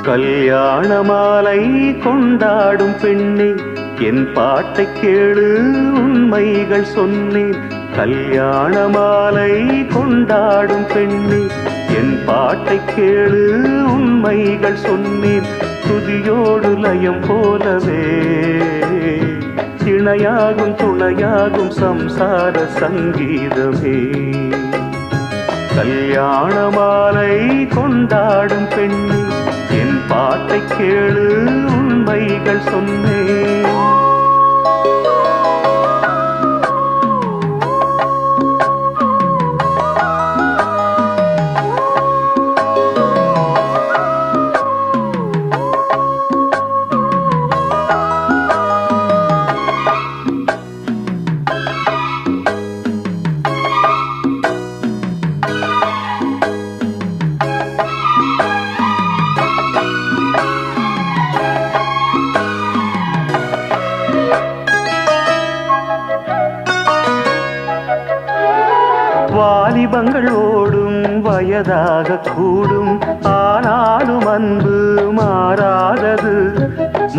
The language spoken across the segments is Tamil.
கல்யாண மாலை கொண்டாடும் பெண்ணே, என் பாட்டை கேளு உண்மைகள் சொன்னேன். கல்யாண மாலை கொண்டாடும் பெண்ணே, என் பாட்டை கேளு உண்மைகள் சொன்னேன். துதியோடு லயம் போலவே இணையாகும் துணையாகும் சம்சார சங்கீதமே. கல்யாண மாலை கொண்டாடும் பெண்ணே, என் பாட்டை கேளு உண்மைகள் சொன்னேன். வாலிபங்கள் ஓடும் வயதாக கூடும், ஆனாலும் அன்பு மாறாதது.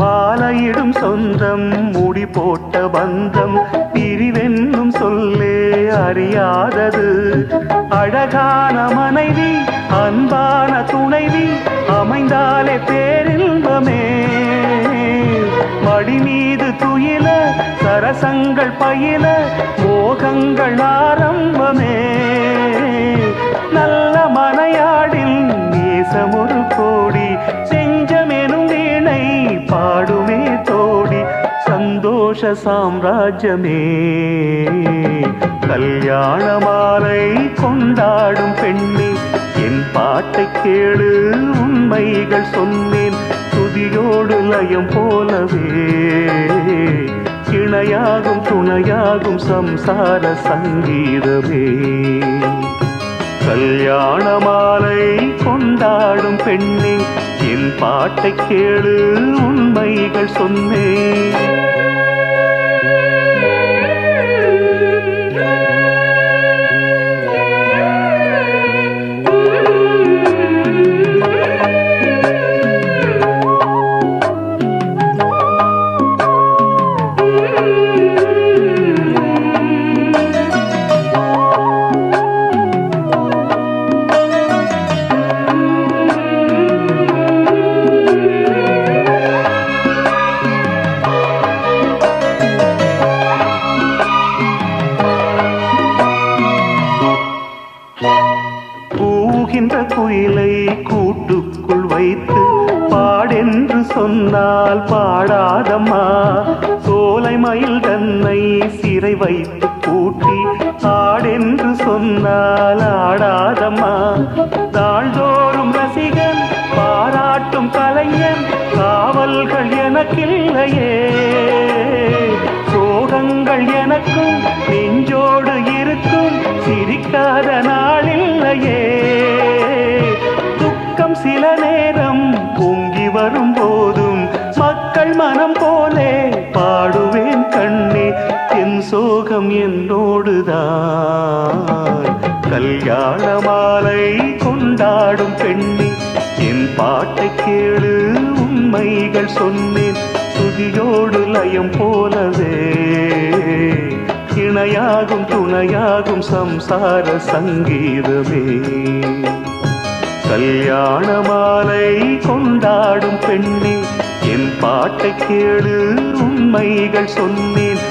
மாலையிடும் சொந்தம் முடி போட்ட பந்தம் பிரிவென்னும் சொல்லே அறியாதது. அழகான மனைவி அன்பான துணைவி அமைந்தாலே பேரின்பமே. மடி மீது துயில சரசங்கள் பயில மோகங்கள் ஆரம்பமே. நல்ல மனையாடில் நேசமொரு கோடி, செஞ்சமெனும் வீணை பாடுமே தோடி. சந்தோஷ சாம்ராஜ்யமே. கல்யாண மாலை கொண்டாடும் பெண்ணே, என் பாட்டை கேளு உண்மைகள் சொன்னேன். துதியோடு லயம் போலவே இணையாகும் துணையாகும் சம்சார சங்கீதமே. கல்யாண மாலை கொண்டாடும் பெண்ணே, என் பாட்டை கேளு உண்மைகள் சொன்னேன். கூகின்ற குயிலை கூட்டுக்குள் வைத்து பாடென்று சொன்னால் பாடாதம்மா. சோலை மயில் தன்னை சிறை வைத்து பூட்டி ஆடென்று சொன்னால் ஆடாதம்மா. தாழ்தோறும் ரசிகன் பாராட்டும் கலைஞன் காவல்கள் எனக்கில்லையே. சோகங்கள் எனக்கும் நெஞ்சோடு இருக்கும், சிரிக்காத நாளில்லையே. துக்கம் சில நேரம் பொங்கி வரும் போதும் மக்கள் மனம் போலே பாடுவேன் கண்ணே. என் சோகம் என்னோடுதான். கல்யாண மாலை கொண்டாடும் பெண்ணே, என் பாட்டை கேளு உண்மைகள் சொன்னேன். துதியோடு லயம் போலவே இணையாகும் துணையாகும் சம்சார சங்கீதமே. கல்யாண மாலை கொண்டாடும் பெண்ணே, என் பாட்டை கேளு உண்மைகள் சொன்னேன்.